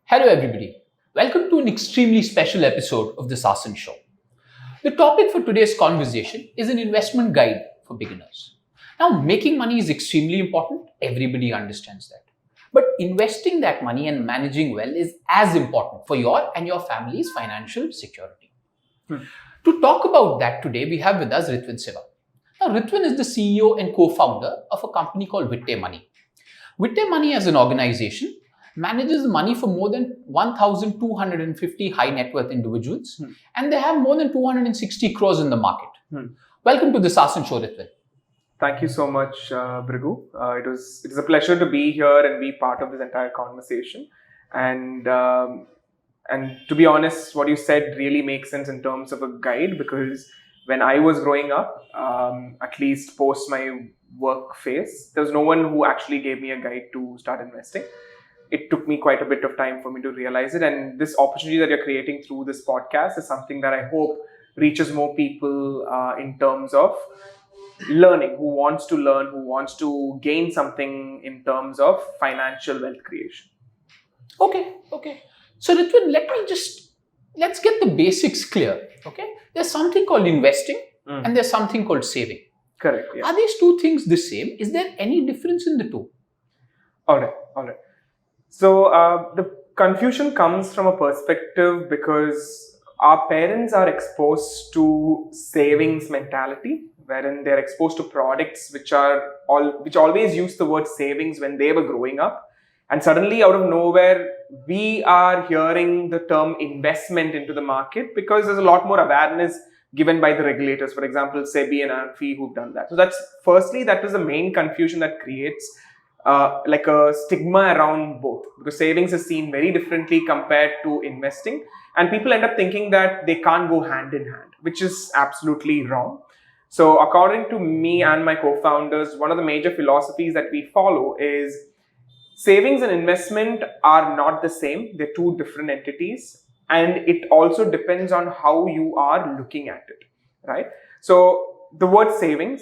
Hello, everybody. Welcome to an extremely special episode of the Sasan Show. The topic for today's conversation is an investment guide for beginners. Now, making money is extremely important. Everybody understands that. But investing that money and managing well is as important for your and your family's financial security. To talk about that today, we have with us Ritwin Siva. Now, Ritwin is the CEO and co-founder of a company called Vitte Money. Vitte Money as an organization manages money for more than 1,250 high net worth individuals, and they have more than 260 crores in the market. Welcome to the Sasan Show, Ritwin. Thank you so much, Brigu. It is a pleasure to be here and be part of this entire conversation. And to be honest, what you said really makes sense in terms of a guide, because when I was growing up, at least post my work phase, there was no one who actually gave me a guide to start investing. It took me quite a bit of time for me to realize it. And this opportunity that you're creating through this podcast is something that I hope reaches more people in terms of learning, who wants to learn, who wants to gain something in terms of financial wealth creation. Okay. So Ritwin, let's get the basics clear. Okay, there's something called investing and there's something called saving. Correct. Yeah. Are these two things the same? Is there any difference in the two? All right. So the confusion comes from a perspective because our parents are exposed to savings mentality, wherein they're exposed to products which always use the word savings when they were growing up. And suddenly, out of nowhere, we are hearing the term investment into the market because there's a lot more awareness given by the regulators, for example, SEBI and AMFI, who've done that. So that is the main confusion that creates like a stigma around both, because savings is seen very differently compared to investing, and people end up thinking that they can't go hand in hand, which is absolutely wrong. So according to me and my co-founders, one of the major philosophies that we follow is savings and investment are not the same. They're two different entities, and it also depends on how you are looking at it, right? So the word saving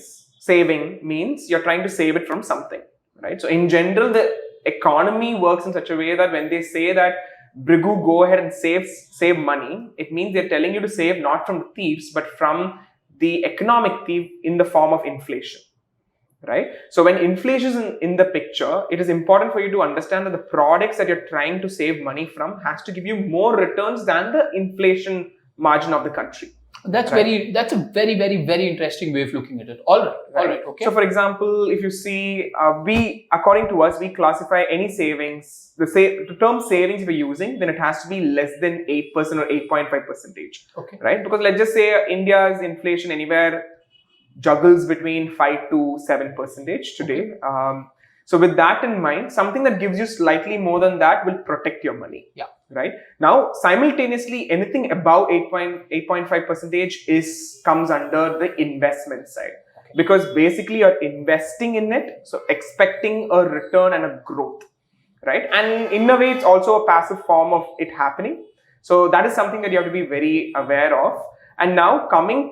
means you're trying to save it from something. Right. So in general, the economy works in such a way that when they say that Brigu, go ahead and save money, it means they're telling you to save not from the thieves, but from the economic thief in the form of inflation. Right. So when inflation is in the picture, it is important for you to understand that the products that you're trying to save money from has to give you more returns than the inflation margin of the country. That's a very, very, very interesting way of looking at it. All right. Okay. So, for example, if you see, according to us, we classify any savings. The term savings we're using, then it has to be less than 8% or 8.5%. Okay. Right? Because let's just say India's inflation anywhere juggles between 5 to 7% today. Okay. So with that in mind, something that gives you slightly more than that will protect your money. Yeah. Right. Now, simultaneously, anything above 8.5% comes under the investment side. Okay. Because basically you're investing in it, so expecting a return and a growth. Right. And in a way, it's also a passive form of it happening. So that is something that you have to be very aware of. And now now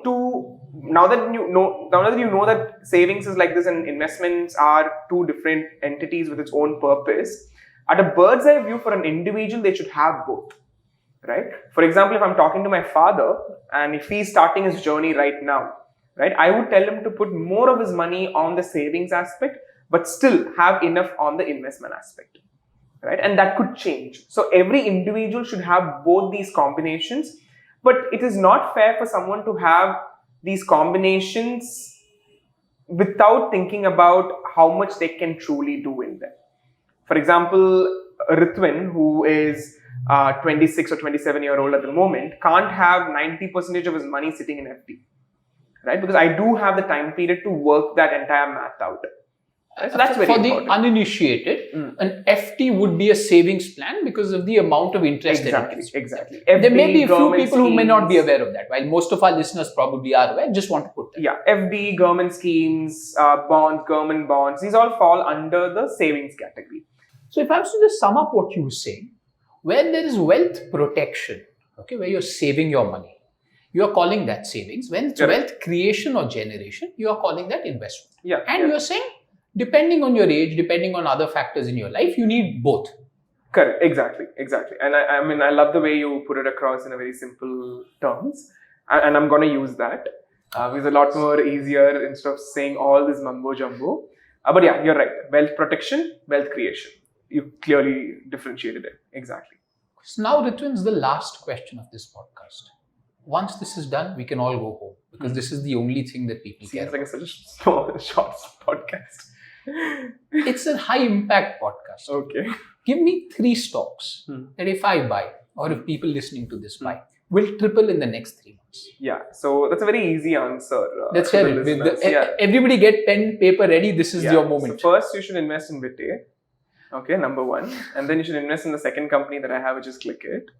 that you know that savings is like this and investments are two different entities with its own purpose, at a bird's eye view for an individual, they should have both, right? For example, if I'm talking to my father and if he's starting his journey right now, right, I would tell him to put more of his money on the savings aspect, but still have enough on the investment aspect, right? And that could change. So every individual should have both these combinations, but it is not fair for someone to have these combinations without thinking about how much they can truly do in them. For example, Ritwin, who is 26 or 27-year-old at the moment, can't have 90% of his money sitting in FD, right? Because I do have the time period to work that entire math out. Right? So that's very important. For the uninitiated, an FD would be a savings plan because of the amount of interest Exactly. There may be a few people who may not be aware of that, while most of our listeners probably are aware. Just want to put that. Yeah, FD, government schemes, bonds, government bonds, these all fall under the savings category. So if I was to just sum up what you were saying, where there is wealth protection, okay, where you're saving your money, you're calling that savings. When it's wealth creation or generation, you're calling that investment. You're saying, depending on your age, depending on other factors in your life, you need both. Correct. Exactly. And I mean, I love the way you put it across in a very simple terms, and I'm going to use that. It's a lot more easier instead of saying all this mumbo jumbo. But yeah, you're right. Wealth protection, wealth creation. You clearly differentiated it. Exactly. So now, Ritwin's the last question of this podcast. Once this is done, we can all go home because this is the only thing that people care Seems like about. such a small, short podcast. It's a high impact podcast. Okay. Give me 3 stocks that if I buy or if people listening to this buy, will triple in the next 3 months. Yeah. So that's a very easy answer. Let's to hear the it. listeners. Everybody get pen, paper ready. This is your moment. So first, you should invest in Vite. Okay, number 1. And then you should invest in the second company that I have, which is ClickIt.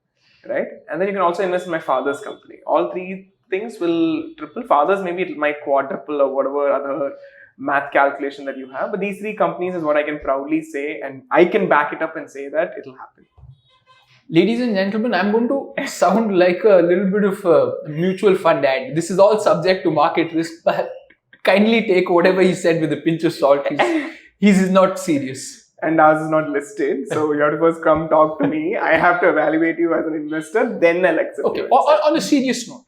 Right? And then you can also invest in my father's company. All 3 things will triple. Father's, maybe it might quadruple or whatever other math calculation that you have. But these 3 companies is what I can proudly say, and I can back it up and say that it'll happen. Ladies and gentlemen, I'm going to sound like a little bit of a mutual fund ad. This is all subject to market risk, but kindly take whatever he said with a pinch of salt. He's not serious. And ours is not listed, so you have to first come talk to me. I have to evaluate you as an investor, then I'll accept Okay, you. on a serious note,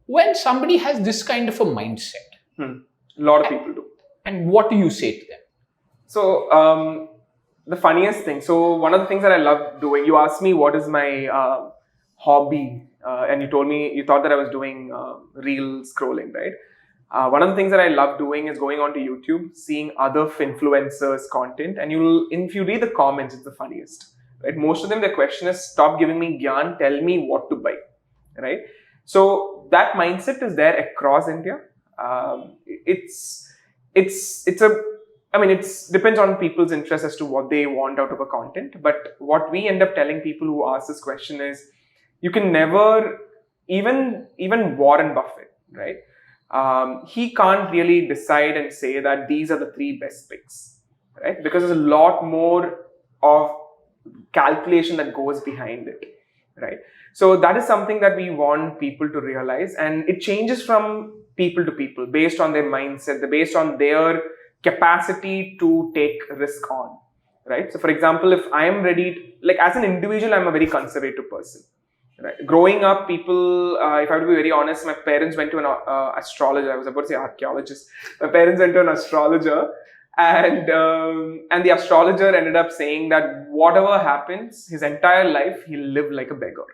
when somebody has this kind of a mindset, A lot of people do. and what do you say to them? So, the funniest thing, so one of the things that I love doing, you asked me what is my hobby, and you told me, you thought that I was doing reel scrolling, right? One of the things that I love doing is going onto YouTube, seeing other influencers' content, and if you read the comments, it's the funniest, right? Most of them, their question is, stop giving me gyan, tell me what to buy, right? So that mindset is there across India. It depends on people's interest as to what they want out of a content. But what we end up telling people who ask this question is, you can never, even Warren Buffett, right? He can't really decide and say that these are the 3 best picks, right? Because there's a lot more of calculation that goes behind it, right? So that is something that we want people to realize, and it changes from people to people based on their mindset, based on their capacity to take risk on, right? So for example, if I am ready, like as an individual, I'm a very conservative person. Right. Growing up, people, if I have to be very honest, my parents went to an astrologer. I was about to say archaeologist. My parents went to an astrologer, and the astrologer ended up saying that whatever happens, his entire life, he'll live like a beggar.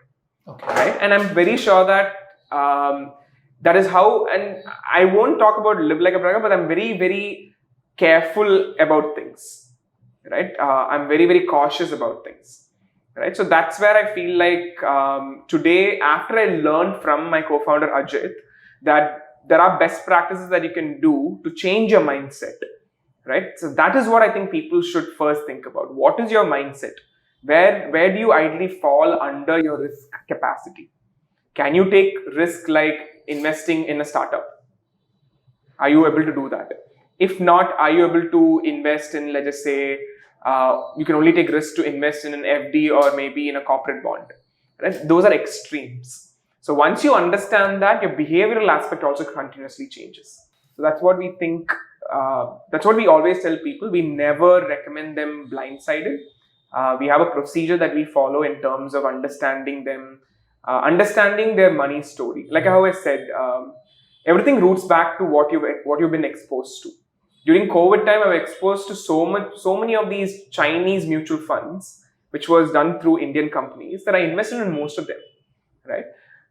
Okay. Right? And I'm very sure that that is how, and I won't talk about live like a beggar, but I'm very, very careful about things. Right? I'm very, very cautious about things. Right, so that's where I feel like today, after I learned from my co-founder Ajit that there are best practices that you can do to change your mindset, right? So that is what I think people should first think about. What is your mindset? Where do you ideally fall under your risk capacity? Can you take risk like investing in a startup? Are you able to do that? If not, are you able to invest in, let's just say, you can only take risks to invest in an FD or maybe in a corporate bond, right? Those are extremes. So once you understand that, your behavioral aspect also continuously changes. So that's what we think. That's what we always tell people. We never recommend them blindsided. We have a procedure that we follow in terms of understanding them, understanding their money story. Like I always said, everything roots back to what you've been exposed to. During COVID time, I was exposed to so many of these Chinese mutual funds, which was done through Indian companies, that I invested in most of them, right?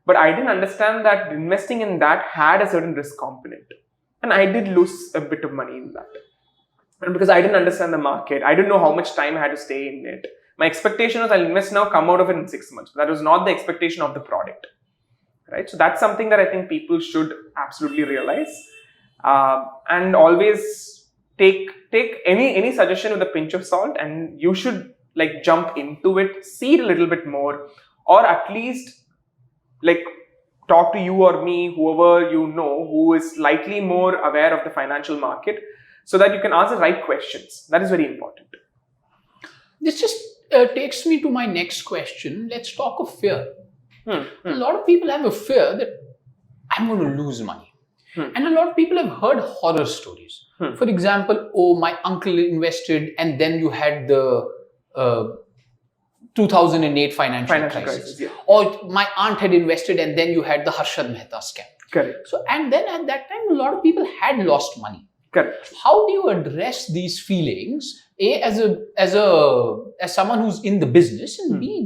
But I didn't understand that investing in that had a certain risk component. And I did lose a bit of money in that. And because I didn't understand the market, I didn't know how much time I had to stay in it. My expectation was I'll invest now, come out of it in 6 months. That was not the expectation of the product, right? So that's something that I think people should absolutely realize. And always take any suggestion with a pinch of salt, and you should like jump into it, see it a little bit more, or at least like talk to you or me, whoever you know who is slightly more aware of the financial market, so that you can ask the right questions. That is very important. This just takes me to my next question. Let's talk of fear. A lot of people have a fear that I'm going to lose money. And a lot of people have heard horror stories. For example, oh, my uncle invested and then you had the 2008 financial Financial crisis. crisis, yeah. Or my aunt had invested and then you had the Harshad Mehta scam. Correct. So, and then at that time, a lot of people had lost money. Correct. How do you address these feelings? A, as someone who's in the business, and B,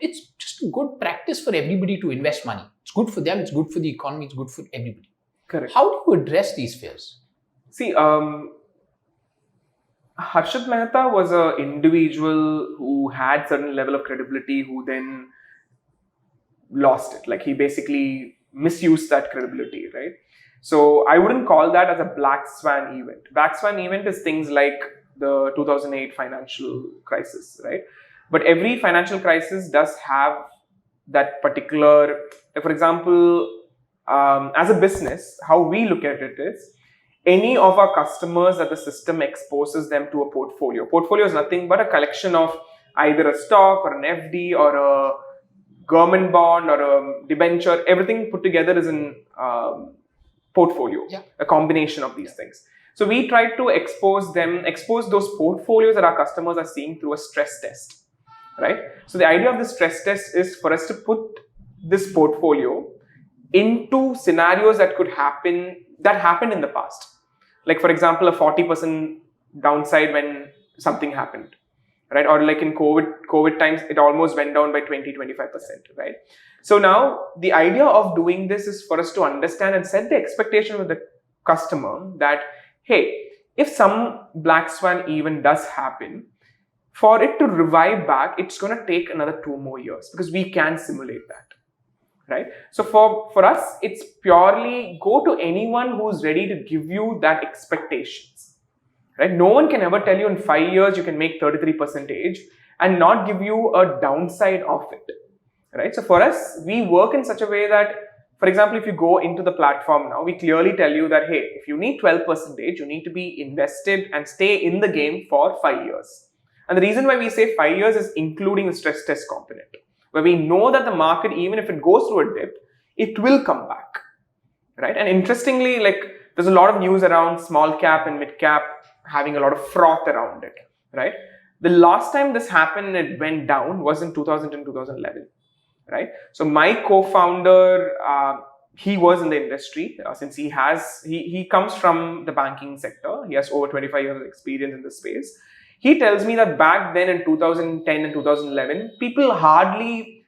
it's just good practice for everybody to invest money. It's good for them, it's good for the economy, it's good for everybody. Correct. How do you address these fears? See, Harshad Mehta was an individual who had certain level of credibility who then lost it. Like he basically misused that credibility, right? So I wouldn't call that as a black swan event. Black swan event is things like the 2008 financial crisis, right? But every financial crisis does have that particular, for example, as a business, how we look at it is, any of our customers that the system exposes them to a portfolio. Portfolio is nothing but a collection of either a stock or an FD or a government bond or a debenture. Everything put together is in portfolio, a combination of these things. So we try to expose those portfolios that our customers are seeing through a stress test, right? So the idea of the stress test is for us to put this portfolio into scenarios that happened in the past. Like for example, a 40% downside when something happened, right? Or like in COVID times, it almost went down by 20-25%, right? So now the idea of doing this is for us to understand and set the expectation with the customer that, hey, if some black swan event does happen, for it to revive back, it's going to take another 2 more years because we can simulate that. Right? So for us, it's purely go to anyone who's ready to give you that expectations. Right? No one can ever tell you in 5 years you can make 33% and not give you a downside of it. Right? So for us, we work in such a way that, for example, if you go into the platform now, we clearly tell you that, hey, if you need 12%, you need to be invested and stay in the game for 5 years. And the reason why we say 5 years is including the stress test component, where we know that the market, even if it goes through a dip, it will come back, right? And interestingly, like there's a lot of news around small cap and mid cap having a lot of froth around it, right? The last time this happened, it went down was in 2010, 2011, right? So my co-founder, he was in the industry since he comes from the banking sector. He has over 25 years of experience in this space. He tells me that back then in 2010 and 2011, people hardly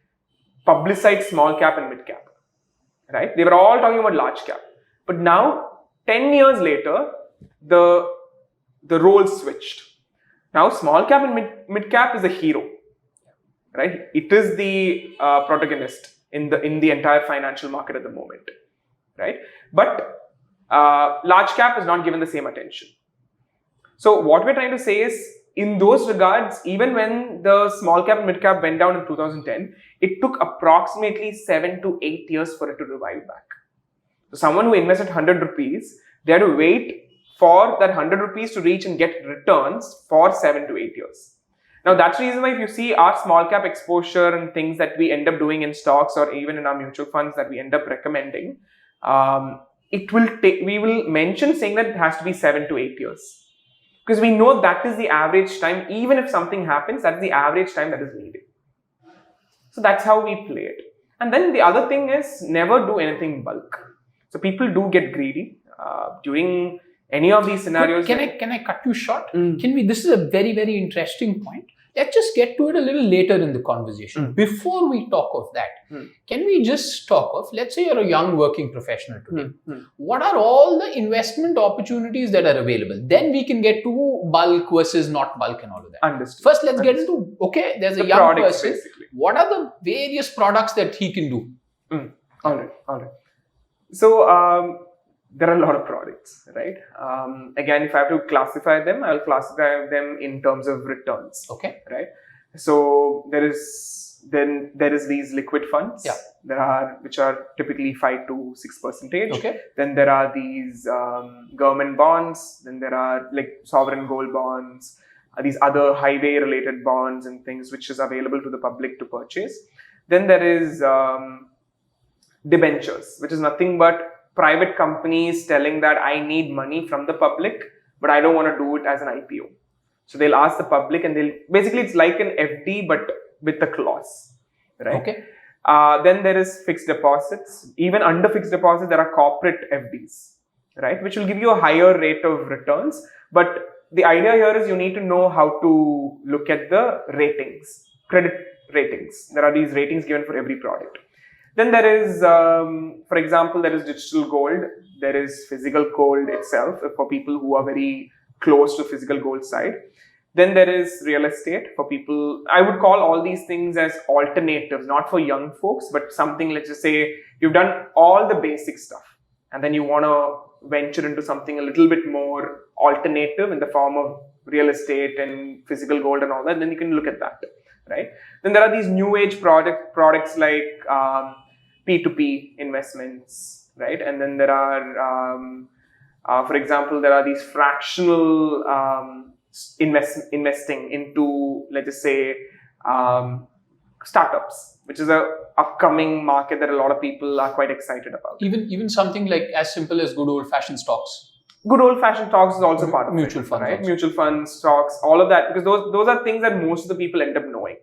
publicized small cap and mid cap, right? They were all talking about large cap. But now, 10 years later, the roles switched. Now, small cap and mid cap is a hero, right? It is the protagonist in the entire financial market at the moment, right? But large cap is not given the same attention. So what we're trying to say is, in those regards, even when the small cap and mid cap went down in 2010, it took approximately 7 to 8 years for it to revive back. So someone who invested 100 rupees, they had to wait for that 100 rupees to reach and get returns for 7 to 8 years. Now that's the reason why if you see our small cap exposure and things that we end up doing in stocks or even in our mutual funds that we end up recommending, we will mention saying that it has to be 7 to 8 years. Because we know that is the average time, even if something happens, that is the average time that is needed. So that's how we play it. And then the other thing is never do anything in bulk. So people do get greedy during any of these scenarios. Can I cut you short? This is a very, very interesting point. Let's just get to it a little later in the conversation. Before we talk of that, can we just talk of, let's say you're a young working professional today. What are all the investment opportunities that are available? Then we can get to bulk versus not bulk and all of that. Understood. First, let's get into, okay, there's a young products, person. Basically. What are the various products that he can do? All right. So, there are a lot of products, right? Again, if I have to classify them, I'll classify them in terms of returns. Okay. Right. So there is these liquid funds. Which are typically 5 to 6%. Okay. Then there are these government bonds. Then there are like sovereign gold bonds. These other highway related bonds and things which is available to the public to purchase. Then there is debentures, which is nothing but private companies telling that I need money from the public, but I don't want to do it as an IPO. So they'll ask the public and it's like an FD, but with a clause, right? Okay. Then there is fixed deposits. Even under fixed deposits, there are corporate FDs, right, which will give you a higher rate of returns. But the idea here is you need to know how to look at the ratings, credit ratings. There are these ratings given for every product. Then there is, for example, there is digital gold. There is physical gold itself for people who are very close to physical gold side. Then there is real estate for people. I would call all these things as alternatives, not for young folks, but something, let's just say you've done all the basic stuff and then you want to venture into something a little bit more alternative in the form of real estate and physical gold and all that, then you can look at that, right? Then there are these new age products like P2P investments, right? And then there are, for example, there are these fractional investing into, let's just say, startups, which is a upcoming market that a lot of people are quite excited about. Even something like as simple as good old fashioned stocks. Good old fashioned stocks is also part of mutual it, funds, right? also. Mutual funds, stocks, all of that, because those are things that most of the people end up knowing,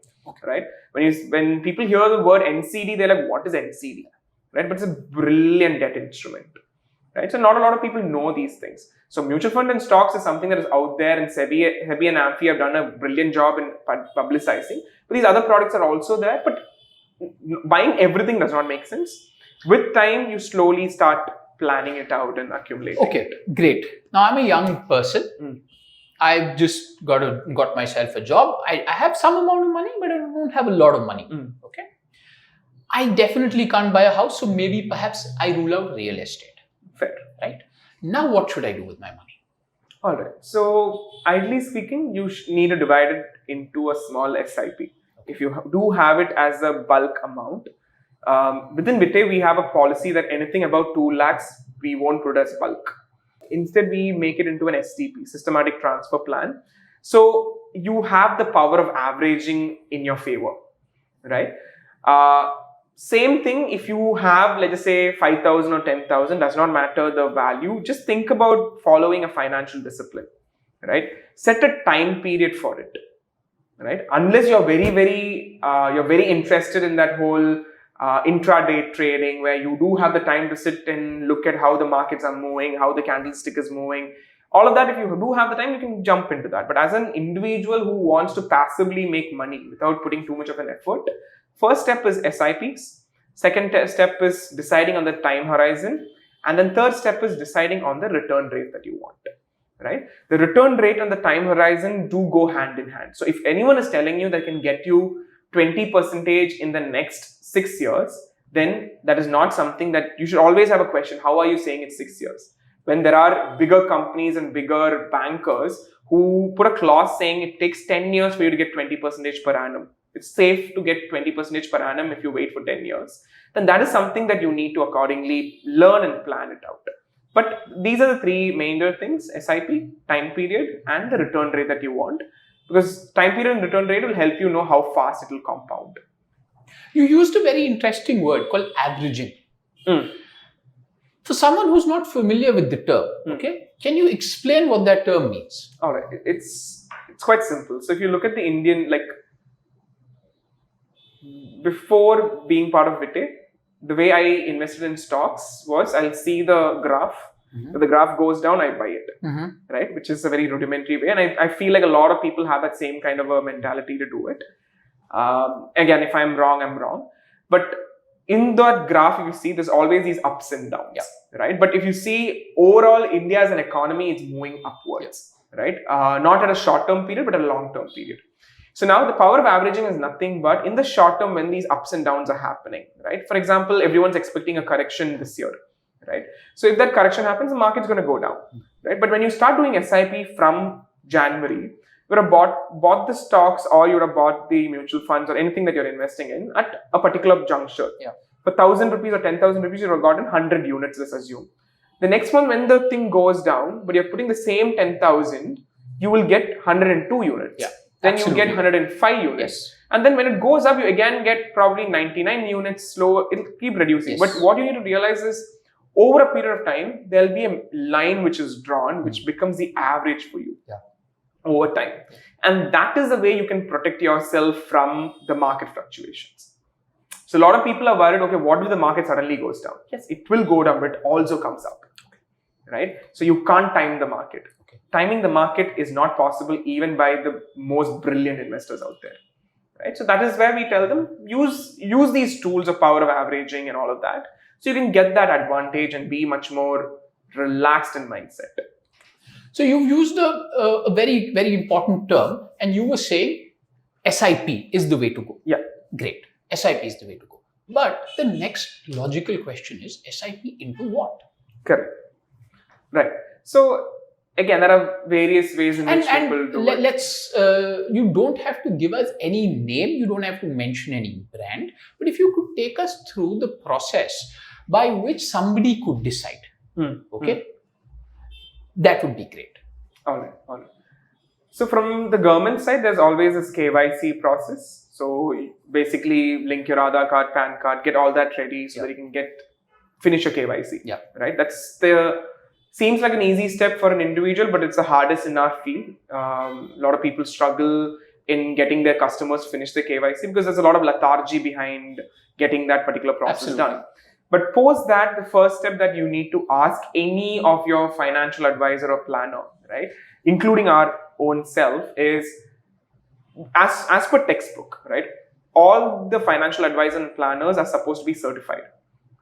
right? When people hear the word NCD, they're like, what is NCD, right? But it's a brilliant debt instrument, right? So not a lot of people know these things. So mutual fund and stocks is something that is out there, and SEBI and AMFI have done a brilliant job in publicizing. But these other products are also there. But buying everything does not make sense. With time, you slowly start planning it out and accumulating. Okay, great. Now I'm a young person. I've just got myself a job. I have some amount of money, but I don't have a lot of money. Okay. I definitely can't buy a house, so maybe perhaps I rule out real estate. Fair. Right? Now what should I do with my money? All right. So ideally speaking, you need to divide it into a small SIP. Okay. If you do have it as a bulk amount, within Vite, we have a policy that anything about 2 lakhs, we won't put as bulk. Instead, we make it into an STP, systematic transfer plan. So you have the power of averaging in your favor, right? Same thing, if you have, let's just say 5,000 or 10,000, does not matter the value. Just think about following a financial discipline, right? Set a time period for it, right? Unless you're very interested in that whole intraday trading, where you do have the time to sit and look at how the markets are moving, how the candlestick is moving, all of that. If you do have the time, you can jump into that. But as an individual who wants to passively make money without putting too much of an effort, first step is SIPs. Second step is deciding on the time horizon. And then third step is deciding on the return rate that you want, right? The return rate and the time horizon do go hand in hand. So if anyone is telling you that can get you 20% in the next 6 years, then that is not something that you should always have a question. How are you saying it's 6 years? When there are bigger companies and bigger bankers who put a clause saying it takes 10 years for you to get 20% per annum. It's safe to get 20% per annum if you wait for 10 years. Then that is something that you need to accordingly learn and plan it out. But these are the 3 major things: SIP, time period, and the return rate that you want. Because time period and return rate will help you know how fast it will compound. You used a very interesting word called averaging. For someone who's not familiar with the term, okay, can you explain what that term means? All right, it's quite simple. So if you look at the Indian, like before being part of Vite, the way I invested in stocks was I'll see the graph. If the graph goes down, I buy it, right? Which is a very rudimentary way. And I feel like a lot of people have that same kind of a mentality to do it. Again, if I'm wrong, I'm wrong. But in that graph, you see there's always these ups and downs, right? But if you see overall India as an economy, it's moving upwards, right? Not at a short-term period, but at a long-term period. So now the power of averaging is nothing but in the short term when these ups and downs are happening, right? For example, everyone's expecting a correction this year, right? So if that correction happens, the market's going to go down, right? But when you start doing SIP from January, you would have bought the stocks, or you would have bought the mutual funds or anything that you're investing in at a particular juncture. For 1,000 rupees or 10,000 rupees, you would have gotten 100 units, let's assume. The next month when the thing goes down, but you're putting the same 10,000, you will get 102 units. Then you get 105 units. Yes. And then when it goes up, you again get probably 99 units slow. It'll keep reducing. But what you need to realize is over a period of time, there'll be a line which is drawn, which becomes the average for you. over time. And that is the way you can protect yourself from the market fluctuations. So a lot of people are worried, okay, what if the market suddenly goes down? Yes, it will go down, but it also comes up, right? So you can't time the market. Okay. Timing the market is not possible even by the most brilliant investors out there, right? So that is where we tell them, use these tools of power of averaging and all of that, so you can get that advantage and be much more relaxed in mindset. So you've used a very, very important term, and you were saying SIP is the way to go. Yeah. Great. SIP is the way to go. But the next logical question is SIP into what? Correct. Right. So again, there are various ways in which people do it. Let's, you don't have to give us any name, you don't have to mention any brand, but if you could take us through the process by which somebody could decide, okay? That would be great. All right. So from the government side, there's always this KYC process. So basically link your Aadhaar card, PAN card, get all that ready so that you can finish your KYC. Yeah. Right. Seems like an easy step for an individual, but it's the hardest in our field. A lot of people struggle in getting their customers to finish their KYC because there's a lot of lethargy behind getting that particular process done. But post that, the first step that you need to ask any of your financial advisor or planner, right, including our own self, is as per textbook, right? All the financial advisors and planners are supposed to be certified,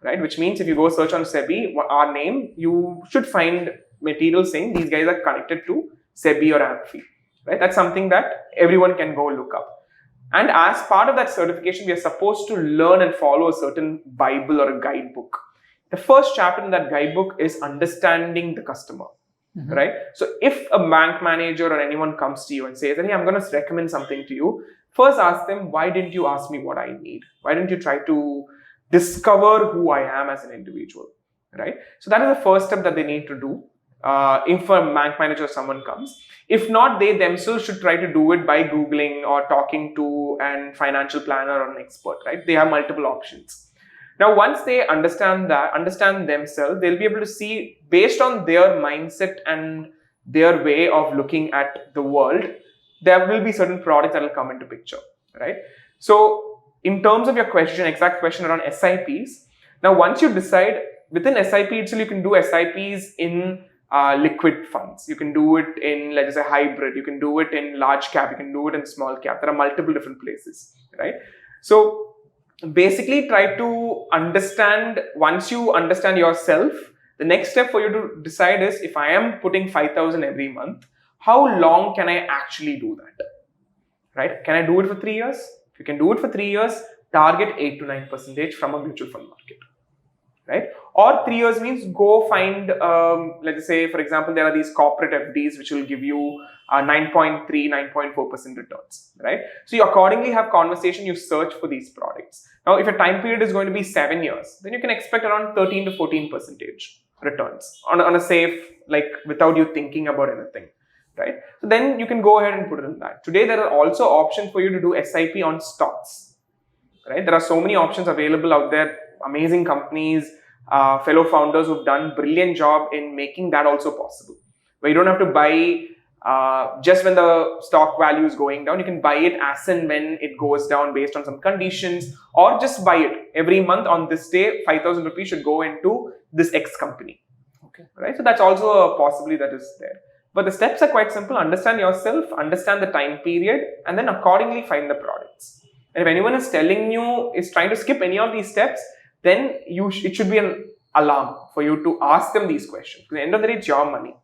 right? Which means if you go search on SEBI, our name, you should find material saying these guys are connected to SEBI or AMFI, right? That's something that everyone can go look up. And as part of that certification, we are supposed to learn and follow a certain Bible or a guidebook. The first chapter in that guidebook is understanding the customer, right? So if a bank manager or anyone comes to you and says, hey, I'm going to recommend something to you, first ask them, why didn't you ask me what I need? Why didn't you try to discover who I am as an individual, right? So that is the first step that they need to do. If a bank manager or someone comes. If not, they themselves should try to do it by Googling or talking to a financial planner or an expert, right? They have multiple options. Now, once they understand themselves, they'll be able to see, based on their mindset and their way of looking at the world, there will be certain products that will come into picture, right? So in terms of your exact question around SIPs, now once you decide, within SIP itself, you can do SIPs in liquid funds. You can do it in, let's say, hybrid. You can do it in large cap. You can do it in small cap. There are multiple different places, right? So basically try to understand, once you understand yourself, the next step for you to decide is, if I am putting 5,000 every month, how long can I actually do that, right? Can I do it for 3 years? If you can do it for 3 years, target 8 to 9% from a mutual fund market. Right? Or 3 years means go find, let's say, for example, there are these corporate FDs which will give you 9.3, 9.4% returns, right? So you accordingly have conversation, you search for these products. Now, if your time period is going to be 7 years, then you can expect around 13 to 14% returns on a safe, like without you thinking about anything, right? So then you can go ahead and put it in that. Today, there are also options for you to do SIP on stocks, right? There are so many options available out there. Amazing companies, fellow founders who've done brilliant job in making that also possible. Where you don't have to buy just when the stock value is going down. You can buy it as and when it goes down based on some conditions, or just buy it every month on this day. 5,000 rupees should go into this X company. Okay, right? So that's also a possibility that is there. But the steps are quite simple. Understand yourself, understand the time period, and then accordingly find the products. And if anyone is trying to skip any of these steps, then it should be an alarm for you to ask them these questions. At the end of the day, it's your money,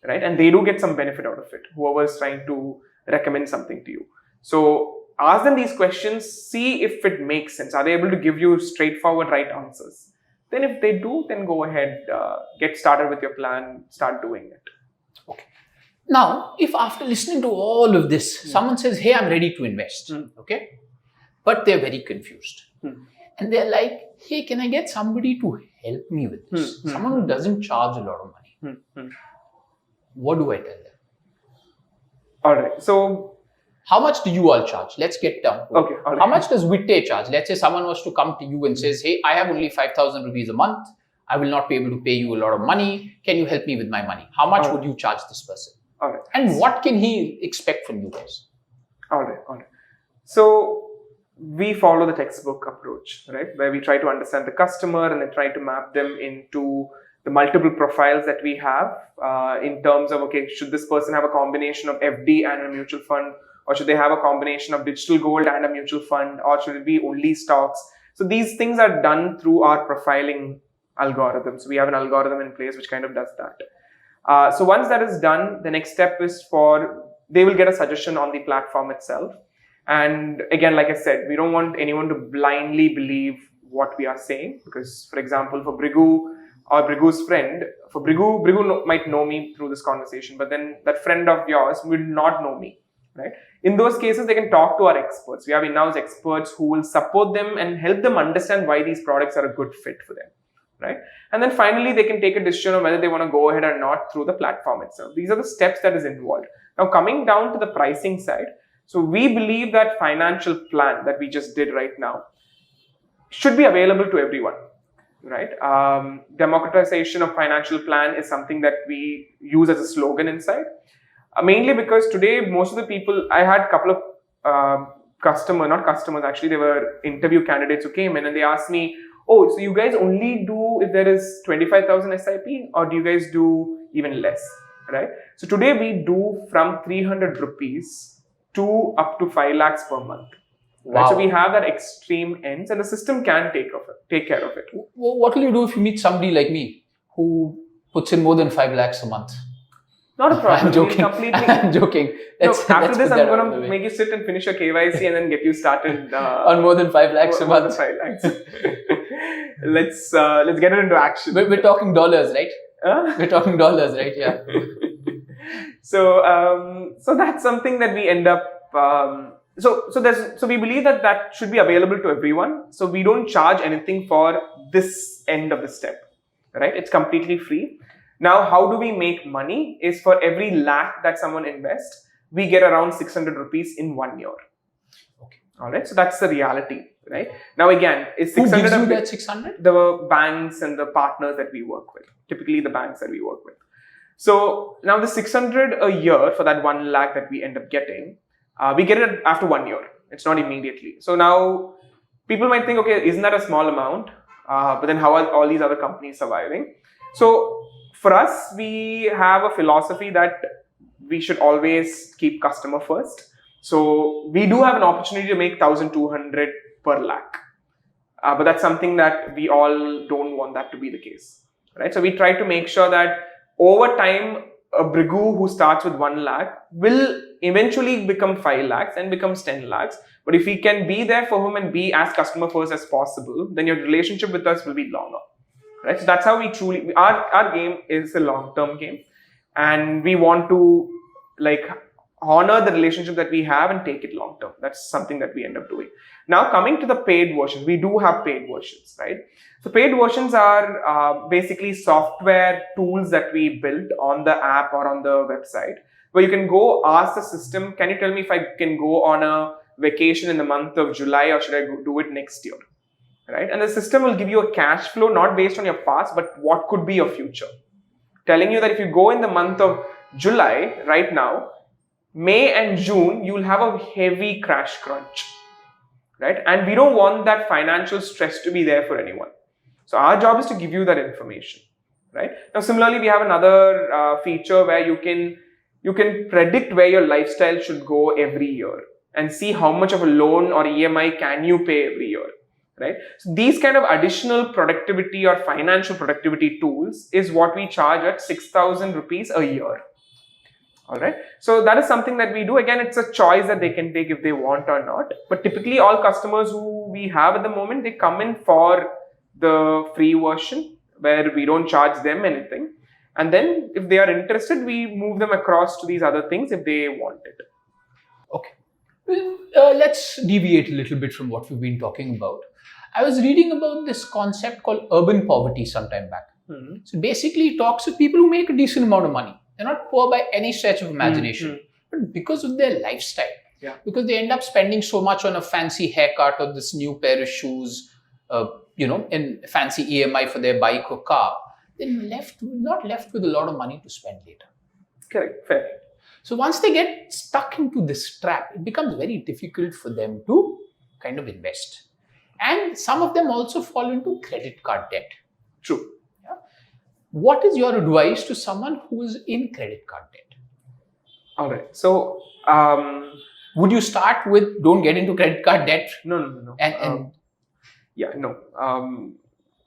right? And they do get some benefit out of it, whoever is trying to recommend something to you. So ask them these questions, see if it makes sense. Are they able to give you straightforward right answers? Then if they do, then go ahead, get started with your plan, start doing it. Okay. Now, if after listening to all of this, someone says, hey, I'm ready to invest, okay? But they're very confused. And they're like, hey, can I get somebody to help me with this? Someone who doesn't charge a lot of money. What do I tell them? All right. So, how much do you all charge? Let's get down to okay. All right. How much does Witte charge? Let's say someone was to come to you and says, hey, I have only 5,000 rupees a month. I will not be able to pay you a lot of money. Can you help me with my money? How much would you charge this person? All right. And what can he expect from you guys? All right. So we follow the textbook approach, right? Where we try to understand the customer and then try to map them into the multiple profiles that we have in terms of, okay, should this person have a combination of FD and a mutual fund? Or should they have a combination of digital gold and a mutual fund? Or should it be only stocks? So these things are done through our profiling algorithm. So we have an algorithm in place which kind of does that. So once that is done, the next step is they will get a suggestion on the platform itself. And again, like I said, we don't want anyone to blindly believe what we are saying, because, for example, for Brigu or Brigu's friend, for Brigu might know me through this conversation, but then that friend of yours will not know me, right? In those cases, they can talk to our experts. We have in-house experts who will support them and help them understand why these products are a good fit for them, right? And then finally, they can take a decision on whether they want to go ahead or not through the platform itself. These are the steps that is involved. Now, coming down to the pricing side, so we believe that financial plan that we just did right now should be available to everyone, right? Democratization of financial plan is something that we use as a slogan inside. Mainly because today, most of the people, I had a couple of not customers actually, they were interview candidates who came in and they asked me, oh, so you guys only do if there is 25,000 SIP, or do you guys do even less, right? So today we do from 300 rupees to up to 5 lakhs per month. Right? Wow. So we have that extreme ends, and the system can take care of it. What will you do if you meet somebody like me who puts in more than 5 lakhs a month? Not a problem. I'm joking. I'm joking. After this, I'm going to make you sit and finish your KYC and then get you started on more than 5 lakhs a month. 5 lakhs. Let's get it into action. We're talking dollars, right? We're talking dollars, right? Yeah. So that's something that we end up. So we believe that should be available to everyone. So we don't charge anything for this end of the step, right? It's completely free. Now, how do we make money? Is for every lakh that someone invests, we get around 600 rupees in 1 year. Okay. All right. So that's the reality, right? Now, again, is 600. Who gives you that 600? The banks and the partners that we work with. Typically, the banks that we work with. So now the 600 a year for that 1 lakh that we end up getting, we get it after 1 year. It's not immediately. So now people might think, okay, isn't that a small amount? But then how are all these other companies surviving? So for us, we have a philosophy that we should always keep customer first. So we do have an opportunity to make 1,200 per lakh. But that's something that we all don't want that to be the case, right? So we try to make sure that over time, a Brigu who starts with 1 lakh will eventually become 5 lakhs and becomes 10 lakhs. But if we can be there for him and be as customer first as possible, then your relationship with us will be longer, right? So that's how we truly, our game is a long-term game, and we want to honor the relationship that we have and take it long-term. That's something that we end up doing. Now, coming to the paid versions, we do have paid versions, right? So paid versions are basically software tools that we built on the app or on the website, where you can go ask the system, can you tell me if I can go on a vacation in the month of July, or should I do it next year, right? And the system will give you a cash flow, not based on your past, but what could be your future. Telling you that if you go in the month of July right now, May and June, you'll have a heavy crash crunch, right? And we don't want that financial stress to be there for anyone. So our job is to give you that information, right? Now, similarly, we have another feature where you can predict where your lifestyle should go every year and see how much of a loan or EMI can you pay every year, right? So these kind of additional productivity or financial productivity tools is what we charge at 6,000 rupees a year. All right. So that is something that we do. Again, it's a choice that they can take if they want or not. But typically all customers who we have at the moment, they come in for the free version where we don't charge them anything. And then if they are interested, we move them across to these other things if they want it. Okay. Well, let's deviate a little bit from what we've been talking about. I was reading about this concept called urban poverty sometime back. Mm-hmm. So basically it talks to people who make a decent amount of money. They're not poor by any stretch of imagination, but because of their lifestyle, because they end up spending so much on a fancy haircut or this new pair of shoes, in fancy EMI for their bike or car, they're not left with a lot of money to spend later. Correct, fair. So once they get stuck into this trap, it becomes very difficult for them to kind of invest. And some of them also fall into credit card debt. True. What is your advice to someone who is in credit card debt? All right. So, would you start with don't get into credit card debt? No. And No.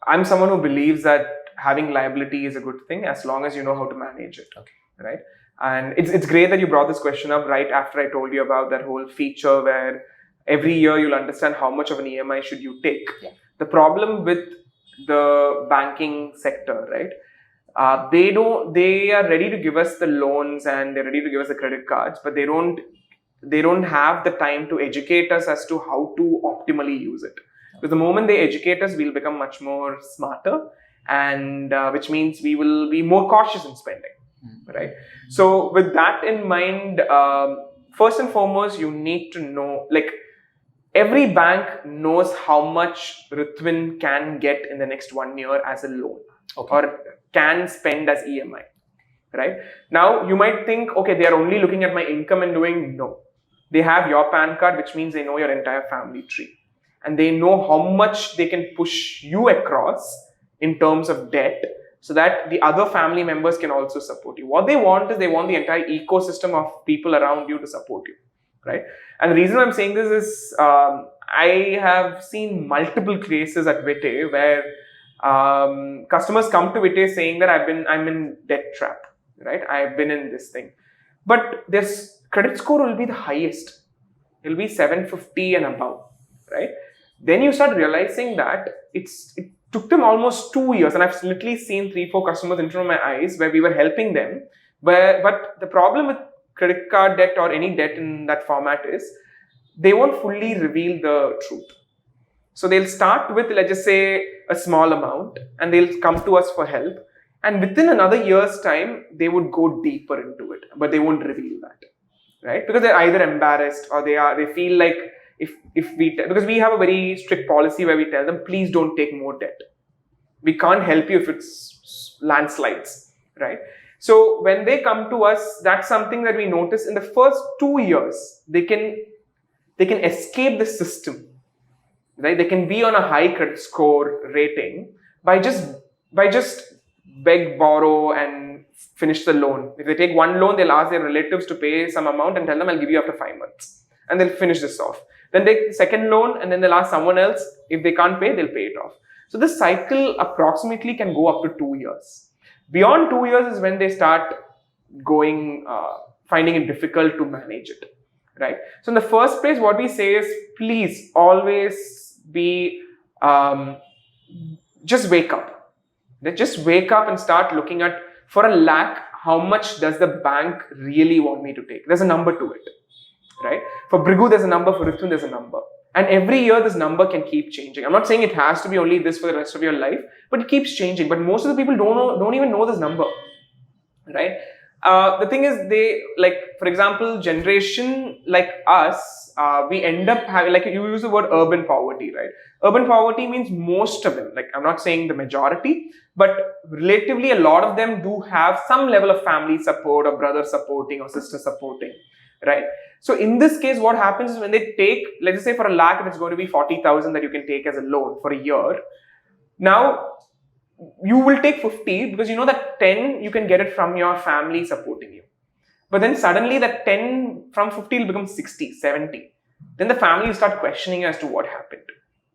I'm someone who believes that having liability is a good thing as long as you know how to manage it. Okay. Right. And it's great that you brought this question up right after I told you about that whole feature where every year you'll understand how much of an EMI should you take. Yeah. The problem with the banking sector, right? They are ready to give us the loans and they're ready to give us the credit cards, but they don't have the time to educate us as to how to optimally use it. Because the moment they educate us, we'll become much more smarter, and which means we will be more cautious in spending, right? So with that in mind, first and foremost, you need to know, like, every bank knows how much Ritwin can get in the next 1 year as a loan. Okay. Or can spend as EMI, right? Now, you might think, okay, they are only looking at my income and doing. No. They have your PAN card, which means they know your entire family tree. And they know how much they can push you across in terms of debt so that the other family members can also support you. What they want is they want the entire ecosystem of people around you to support you, right? And the reason I'm saying this is I have seen multiple cases at Vite where customers come to Vite saying that I'm in debt trap, right? I've been in this thing, but their credit score will be the highest. It'll be 750 and above, right? Then you start realizing that it took them almost 2 years, and I've literally seen 3-4 customers in front of my eyes where we were helping them. But the problem with credit card debt or any debt in that format is they won't fully reveal the truth. So they'll start with, let's just say, a small amount, and they'll come to us for help. And within another year's time, they would go deeper into it, but they won't reveal that, right? Because they're either embarrassed or they feel like because we have a very strict policy where we tell them, please don't take more debt. We can't help you if it's landslides, right? So when they come to us, that's something that we notice in the first 2 years, they can escape the system. Right? They can be on a high credit score rating by just beg, borrow, and finish the loan. If they take one loan, they'll ask their relatives to pay some amount and tell them, I'll give you after 5 months. And they'll finish this off. Then take the second loan, and then they'll ask someone else. If they can't pay, they'll pay it off. So this cycle approximately can go up to 2 years. Beyond 2 years is when they start finding it difficult to manage it. Right? So in the first place, what we say is, please always just wake up. Just wake up and start looking at, for a lakh, how much does the bank really want me to take? There's a number to it, right? For Brigu, there's a number. For Ritwin, there's a number. And every year, this number can keep changing. I'm not saying it has to be only this for the rest of your life, but it keeps changing. But most of the people don't even know this number, right? The thing is, for example, generation like us, we end up having, like, you use the word urban poverty, right? Urban poverty means most of them, like, I'm not saying the majority, but relatively a lot of them do have some level of family support or brother supporting or sister supporting, right? So in this case, what happens is when they take, let's just say for a lakh, it's going to be 40,000 that you can take as a loan for a year. Now, you will take 50 because you know that 10 you can get it from your family supporting you. But then suddenly that 10 from 50 will become 60, 70. Then the family will start questioning as to what happened,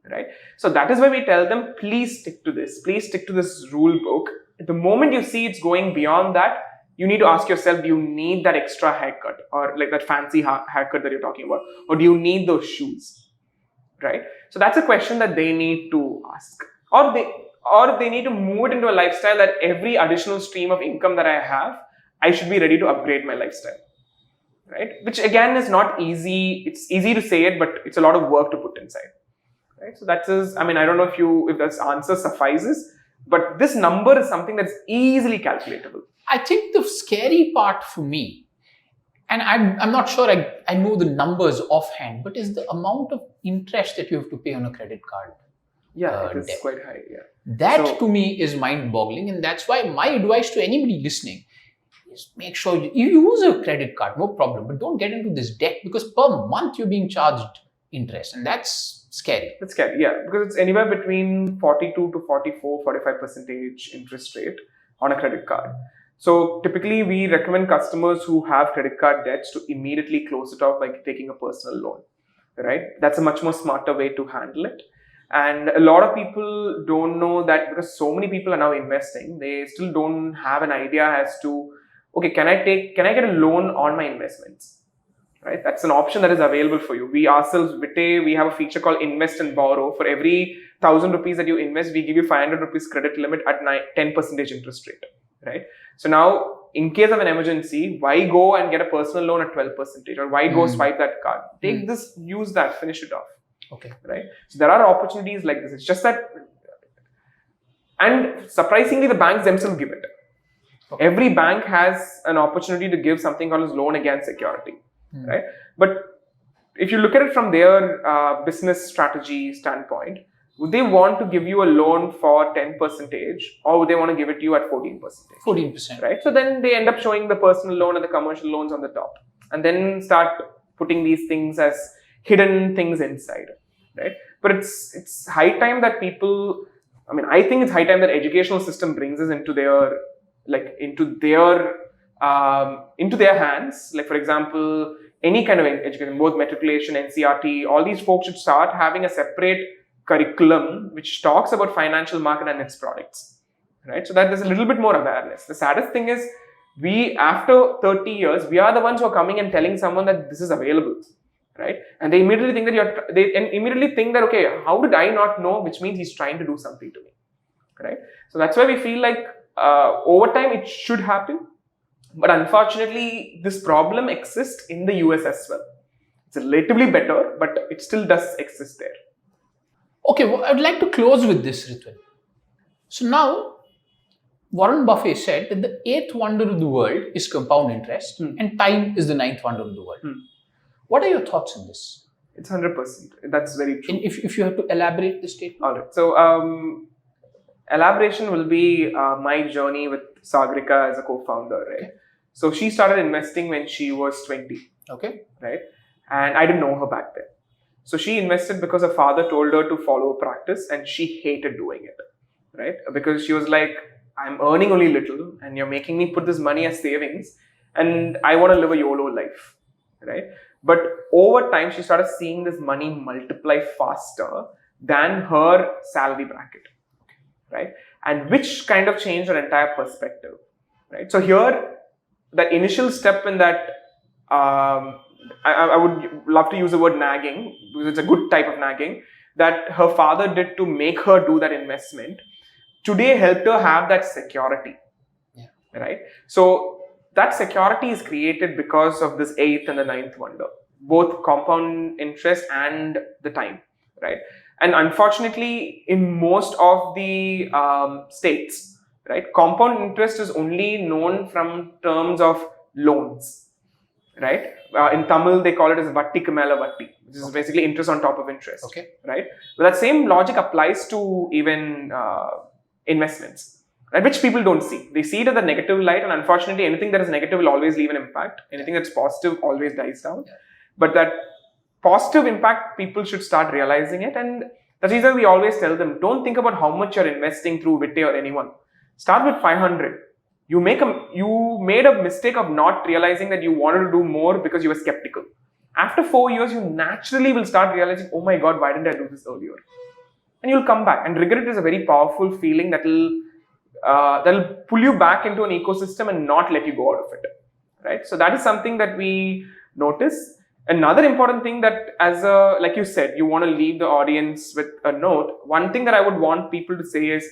right? So that is why we tell them, please stick to this. Please stick to this rule book. The moment you see it's going beyond that, you need to ask yourself, do you need that extra haircut or like that fancy haircut that you're talking about? Or do you need those shoes, right? So that's a question that they need to ask. Or they need to move it into a lifestyle that every additional stream of income that I have, I should be ready to upgrade my lifestyle, right? Which again is not easy. It's easy to say it, but it's a lot of work to put inside, right? So that's, I don't know if that answer suffices, but this number is something that's easily calculatable. I think the scary part for me, and I'm not sure I know the numbers offhand, but is the amount of interest that you have to pay on a credit card. Yeah, it is quite high. Yeah. That to me is mind-boggling, and that's why my advice to anybody listening, is make sure you use a credit card, no problem, but don't get into this debt because per month you're being charged interest, and that's scary. That's scary, yeah, because it's anywhere between 42 to 44, 45% interest rate on a credit card. So typically we recommend customers who have credit card debts to immediately close it off by taking a personal loan, right? That's a much more smarter way to handle it. And a lot of people don't know that because so many people are now investing, they still don't have an idea as to, okay, can I get a loan on my investments? Right? That's an option that is available for you. We ourselves, Vite, we have a feature called invest and borrow. For every 1,000 rupees that you invest, we give you 500 rupees credit limit at 10% interest rate, right? So now, in case of an emergency, why go and get a personal loan at 12% or why go swipe that card? Take this, use that, finish it off. Okay. Right? So there are opportunities like this. It's just that, and surprisingly, the banks themselves give it. Okay. Every bank has an opportunity to give something called as loan against security. Right? But if you look at it from their business strategy standpoint, would they want to give you a loan for 10% or would they want to give it to you at 14%? 14%. Right? So then they end up showing the personal loan and the commercial loans on the top and then start putting these things as hidden things inside. Right? But it's high time that people, I think it's high time that educational system brings us into their hands. Like for example, any kind of education, both matriculation, NCRT, all these folks should start having a separate curriculum which talks about financial market and its products, right? So that there's a little bit more awareness. The saddest thing is we, after 30 years, we are the ones who are coming and telling someone that this is available, right? And they immediately think that okay, how did I not know? Which means he's trying to do something to me, right? So that's why we feel like over time it should happen. But unfortunately, this problem exists in the US as well. It's relatively better, but it still does exist there. Okay, well, I'd like to close with this, Ritwin. So now, Warren Buffett said that the 8th wonder of the world is compound interest and time is the 9th wonder of the world. What are your thoughts on this? It's 100%. That's very true. And if you have to elaborate the statement? All right. So, elaboration will be my journey with Sagrika as a co-founder, right? Okay. So she started investing when she was 20. Okay. Right? And I didn't know her back then. So she invested because her father told her to follow a practice and she hated doing it. Right? Because she was like, I'm earning only little and you're making me put this money as savings and I want to live a YOLO life. Right? But over time, she started seeing this money multiply faster than her salary bracket. Right? And which kind of changed her entire perspective. Right? So here, that initial step in that, I would love to use the word nagging because it's a good type of nagging that her father did to make her do that investment. Today helped her have that security. Yeah. Right? So that security is created because of this 8th and the 9th wonder, both compound interest and the time. Right? And unfortunately, in most of the states, right, compound interest is only known from terms of loans, right? In Tamil, they call it as vatti kamela vatti, which is basically interest on top of interest, okay, right? But that same logic applies to even investments, right? Which people don't see. They see it as a negative light, and unfortunately, anything that is negative will always leave an impact. Anything that's positive always dies down. Yeah. But that positive impact, people should start realizing it, and that's the reason we always tell them, don't think about how much you're investing through Vite or anyone. Start with 500. You made a mistake of not realizing that you wanted to do more because you were skeptical. After 4 years, you naturally will start realizing, oh my God, why didn't I do this earlier? And you'll come back. And regret is a very powerful feeling that'll pull you back into an ecosystem and not let you go out of it. Right? So that is something that we notice. Another important thing that like you said, you want to leave the audience with a note. One thing that I would want people to say is,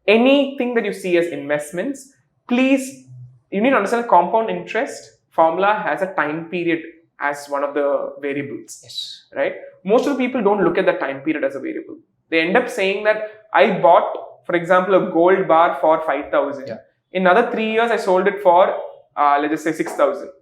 anything that you see as investments, please, you need to understand compound interest formula has a time period as one of the variables. Yes. Right? Most of the people don't look at the time period as a variable. They end up saying that I bought, for example, a gold bar for 5,000. Yeah. In another 3 years, I sold it for, let's just say 6,000. So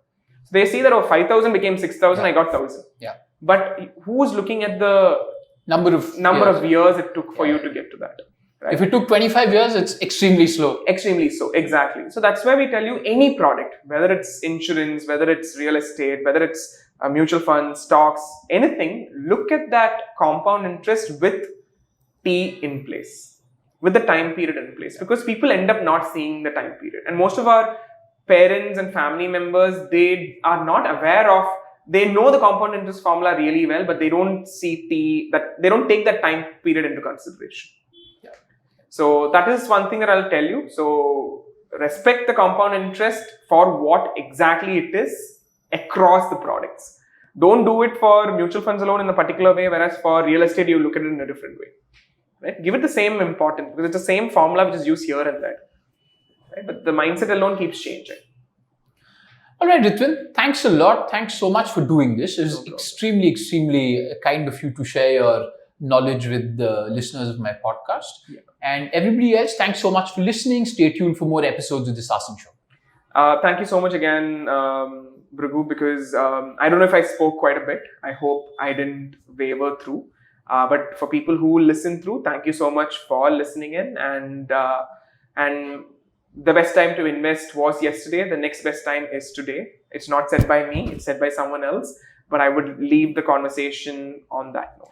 they see that 5,000 became 6,000, I got 1,000. Yeah. But who's looking at the number of years it took for you to get to that? Right? If it took 25 years, it's extremely slow. Extremely so, exactly. So that's why we tell you any product, whether it's insurance, whether it's real estate, whether it's mutual funds, stocks, anything, look at that compound interest with T in place, with the time period in place, because people end up not seeing the time period. And most of our parents and family members, they are not aware of, they know the compound interest formula really well, but they don't see they don't take that time period into consideration. So that is one thing that I'll tell you. So respect the compound interest for what exactly it is across the products. Don't do it for mutual funds alone in a particular way, whereas for real estate, you look at it in a different way. Right? Give it the same importance because it's the same formula which is used here and there. Right? But the mindset alone keeps changing. All right, Ritwin, thanks a lot. Thanks so much for doing this. It was extremely kind of you to share your knowledge with the listeners of my podcast. Yeah. And everybody else, thanks so much for listening. Stay tuned for more episodes of The Sasan Show. Thank you so much again, Bhrigu, because I don't know if I spoke quite a bit. I hope I didn't waver through. But for people who listen through, thank you so much for listening in. And the best time to invest was yesterday. The next best time is today. It's not said by me. It's said by someone else. But I would leave the conversation on that note.